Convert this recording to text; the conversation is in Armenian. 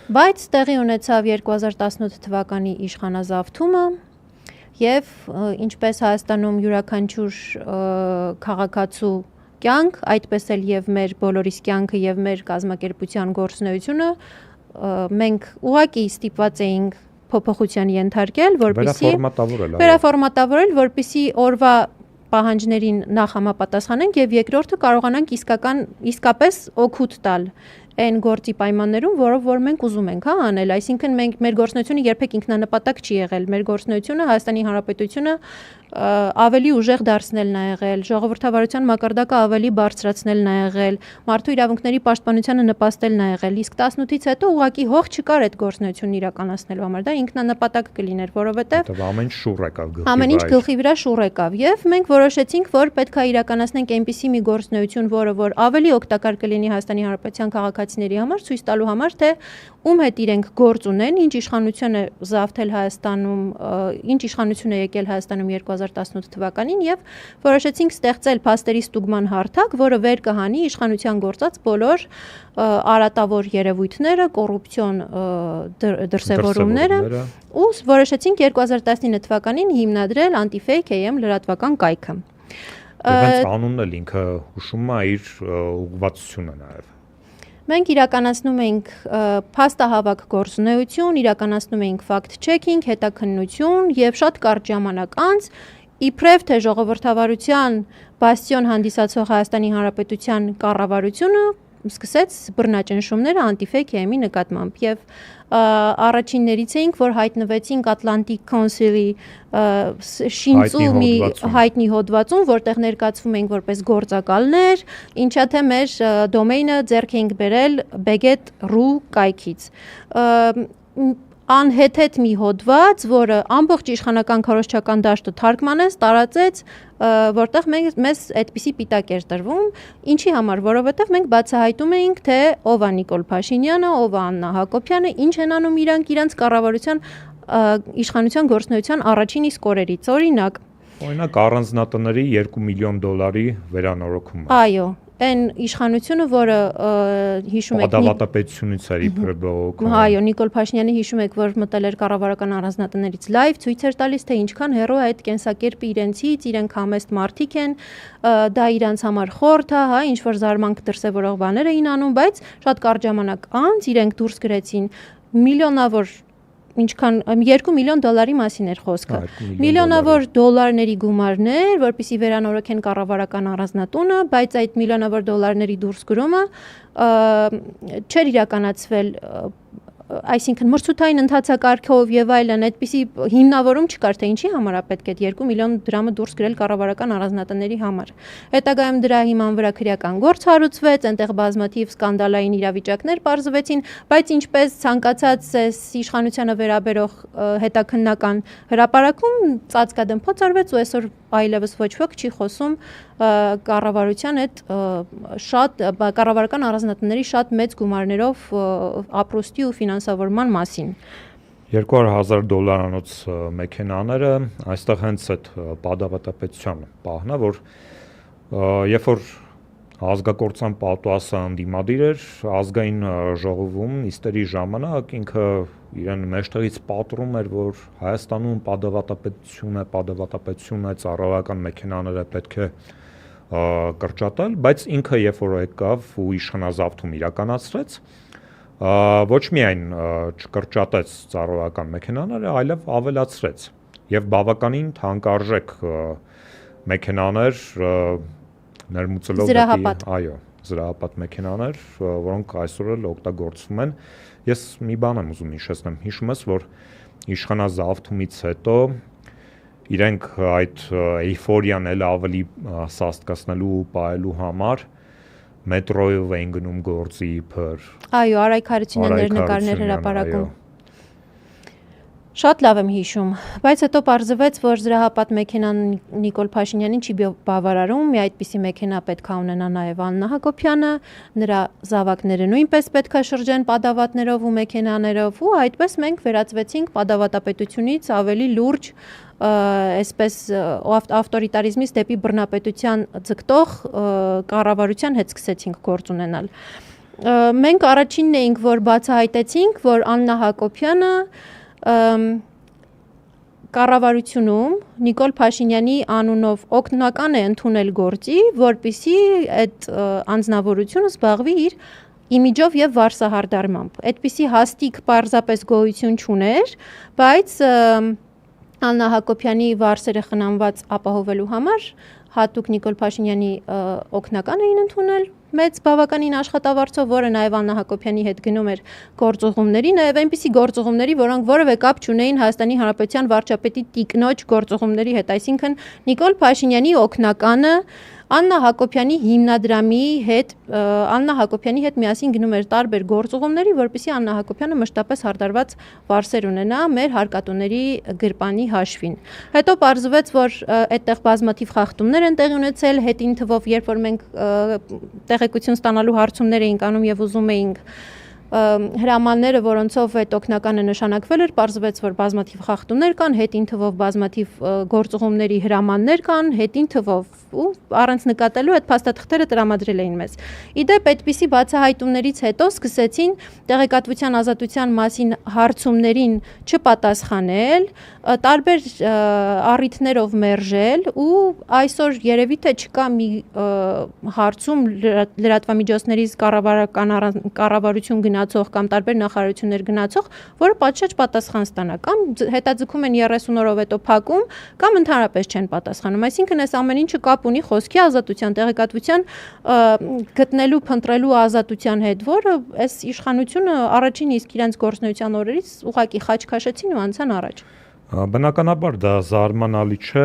Բայց տեղի ունեցավ 2018 թվականի իշխանազավթումը եւ ինչպես Հայաստանում յուրաքանչյուր քաղաքացու կյանք, այդպես էլ եւ մեր բոլորիս կյանքը եւ մեր կազմակերպության գործունեությունը մենք ուղղակի ստիպված էինք փոփոխության ենթարկել, որպեսզի վերաֆորմատավորել, որպեսզի օրվա պահանջներին նախ համապատասխանենք եւ երկրորդը կարողանանք իսկապես օգուտ տալ այն գործի պայմաններում, որով որ մենք ուզում ենք անել, այսինքն մեր գործունեությունը երբեք ինքնանպատակ չի եղել, մեր գործունեությունը Հայաստանի Հանրապետությունը ավելի ուժեղ դարձնելն է եղել, ժողովրդավարության մակարդակը ավելի բարձրացնելն է եղել, մարդու իրավունքների պաշտպանությանը նպաստելն է եղել, իսկ 18-ից հետո ուղղակի հող չկար այդ գործունեությունն իրականացնելու համար, դա ինքնանպատակ կլիներ, որովհետև ամեն ինչ գլխի վրա շուռ եկավ եւ մենք որոշեցինք, որ պետք է իրականացնենք այնպիսի մի գործունեություն, որը որ ավելի օգտակար կլինի Հայաստանի Հանրապետության քաղաքացիների համար, ցույց տալու համար, թե ում հետ իրենք գործ ունեն, ինչ իշխանություն է զավթել Հայաստանում, ինչ իշխանություն է եկել Հայաստանում 2018 թվականին եւ որոշեցինք ստեղծել փաստերի ստուգման հարթակ, որը վեր կհանի իշխանության գործած բոլոր արատավոր երևույթները, կոռուպցիոն դրսևորումները ու որոշեցինք 2019 թվականին հիմնադրել Anti-Fake AM լրատվական կայքը։ Բայց անունն էլ ինքը հուշում է իր ուղղվածությունը նաեւ։ Մենք իրականացնում ենք փաստահավաք գործունեություն, իրականացնում ենք fact-checking, հետաքննություն եւ շատ կարճ ժամանակ անց իբրև թե ժողովրդավարության բաստիոն հանդիսացող Հայաստանի Հանրապետության կառավարությունը սկսեց բռնաճնշումները Anti-Fake AM-ի նկատմամբ եւ առաջիններից էինք, որ հայտնվեցինք Atlantic Council-ի շինծու մի հայտնի հոդվածում, որտեղ ներկայացվում ենք որպես գործակալներ, ինչա թե մեր դոմեյնը ձեռք ենք բերել beget.ru կայքից։ Անհեթեթ մի հոդված, որը ամբողջ իշխանական քարոզչական դաշտը թարգմանեց, տարածեց, որտեղ մեզ այդպիսի պիտակ էր տրվում, ինչի համար, որովհետև մենք բացահայտում էինք, թե ով է Նիկոլ Փաշինյանը, ով է Աննա Հակոբյանը, ինչ են անում իրանց կառավարության իշխանության գործունեության առաջին իսկ օրերից, օրինակ առանձնատների $2 միլիոն վերանորոգումը։ Այո, այն իշխանությունը, որը հիշում եք Պատավատապետությունից էր իբր բողոքում։ Այո, Նիկոլ Փաշինյանը հիշում եք, որ մտել էր կառավարական առանձնատներից լայվ, ցույց էր տալիս, թե ինչքան հեռու է այդ կենսակերպը իրենցից, իրենք համեստ մարդիկ են, դա իրանց համար խորթ է, հա, ինչ որ զարմանք դրսևորող բաներ էին անում, բայց շատ կարճ ժամանակ անց իրենք դուրս գրեցին միլիոնավոր ինչքան $2 միլիոն մասին էր խոսքը։ Միլիոնավոր դոլարների գումարներ, որպեսզի վերանորոգեն կառավարական առանձնատունը, բայց այդ միլիոնավոր դոլարների դուրս գրումը չէր իրականացվել, այսինքն մրցութային ընթացակարգով եւ այլն, այդպիսի հիմնավորում չկար, թե ինչի համար է պետք է $2 միլիոն դուրս գրել կառավարական առանձնատների համար։ Հետագայում դրա հիման վրա քրեական գործ հարուցվեց, այնտեղ բազմաթիվ սկանդալային իրավիճակներ պարզվեցին, բայց ինչպես ցանկացած իշխանությանը վերաբերող հետաքննական հրապարակում ծածկադմփոց արվեց ու այսօր այլևս ոչ ոք չի խոսում կառավարության այդ կառավարական առանձնատների շատ մեծ գումարներով ապրուստի ու ֆինանսավորման մասին։ $200,000 մեքենաները այստեղ հենց այդ պատավատապետության պահն է, որ երբ որ ազգակործան պատուասը ընդդիմադիր էր ազգային ժողովում նիստերի ժամանակ ինքը իրեն մեջտեղից պատռում էր, որ Հայաստանում պատավատապետություն է, ծառայական մեքենաները պետք է կրճատել, բայց ինքը երբ որ եկավ ու իշխանազավթում իրականացրեց, ոչ միայն չկրճատեց ծառայական մեքենաները, այլև ավելացրեց եւ բավականին թանկարժեք մեքենաներ ներմուծելով այո, զրահապատ մեքենաներ, որոնք այսօր էլ օգտագործվում են։ Ես մի բան եմ ուզում հիշեցնեմ, հիշում ես, որ իշխանազավթումից հետո իրենք այդ էյֆորիան էլ ավելի սաստկացնելու ու պահելու համար մետրոյով էին գնում գործի իբր։ Այո, Արայք Հարությունյանների նկարներ հրապարակում։ Շատ լավ եմ հիշում, բայց հետո պարզվեց, որ զրահապատ մեքենան Նիկոլ Փաշինյանին չի բավարարում, մի այդպիսի մեքենա պետք է ունենա նաև Աննա Հակոբյանը, նրա զավակները նույնպես պետք է շրջեն պատավատներով ու մեքենաներով ու այդպես մենք վերածվեցինք պատավատապետությունից ավելի լուրջ այսպես ավտորիտարիզմից դեպի բռնապետության ձգտող կառավարության հետ սկսեցինք գործ ունենալ։ Մենք առաջինն էինք, որ բացահայտեցինք, որ Աննա Հակոբյանը կառավարությունում Նիկոլ Փաշինյանի անունով օգնական է ընդունել գործի, որպիսի այդ անձնավորությունը զբաղվի իր իմիջով եւ վարսահարդարմամբ։ Այդպիսի հաստիկ պարզապես գոյություն չուներ, բայց Աննա Հակոբյանի վարսերը խնամված ապահովելու համար հատուկ Նիկոլ Փաշինյանի օգնական էին ընդունել մեծ բավականին աշխատավարձով, որը նաև Աննա Հակոբյանի հետ գնում էր գործողումների, նաև այնպիսի գործողումների, որոնք որևէ կապ չունեին Հայաստանի Հանրապետության վարչապետի տիկնոջ գործողումների հետ, այսինքն Նիկոլ Փաշինյանի օգնականը Աննա Հակոբյանի հիմնադրամի հետ միասին գնում էր տարբեր գործողումների, որպեսզի Աննա Հակոբյանը մշտապես հարդարված վարսեր ունենա մեր հարկատուների գրպանի հաշվին։ Հետո պարզվեց, որ այդտեղ բազմաթիվ խախտումներ են տեղի ունեցել, հետին թվով, երբ որ մենք տեղեկություն ստանալու հարցումներ էինք անում եւ ուզում էինք հրամանները, որոնցով այդ օգնականը նշանակվել էր, պարզվեց, որ բազմաթիվ խախտումներ կան, հետին թվով բազմաթիվ գործողումների հրամաններ կան, հետին թվով ու առանց նկատելու այդ փաստաթղթերը տրամադրել էին մեզ։ Իդեպ այդպիսի բացահայտումներից հետո սկսեցին տեղեկատվության ազատության մասին հարցումներին չպատասխանել, տարբեր առիթներով մերժել ու այսօր երևի թե չկա մի հարցում լրատվամիջոցներից կառավարություն գնացող կամ տարբեր նախարարություններ գնացող, որը պատշաճ պատասխան ստանա, կամ հետաձգում են 30 օրով հետո փակում, կամ ընդհանրապես չեն պատասխանում։ Այսինքն այս ամեն ինչը կապ ունի խոսքի ազատության, տեղեկատվության գտնելու, փնտրելու ազատության հետ, որը այս իշխանությունը առաջին իսկ իրենց գործունեության օրերից ուղղակի խաչ քաշեցին ու անցան առաջ։ Բնականաբար դա զարմանալի չէ,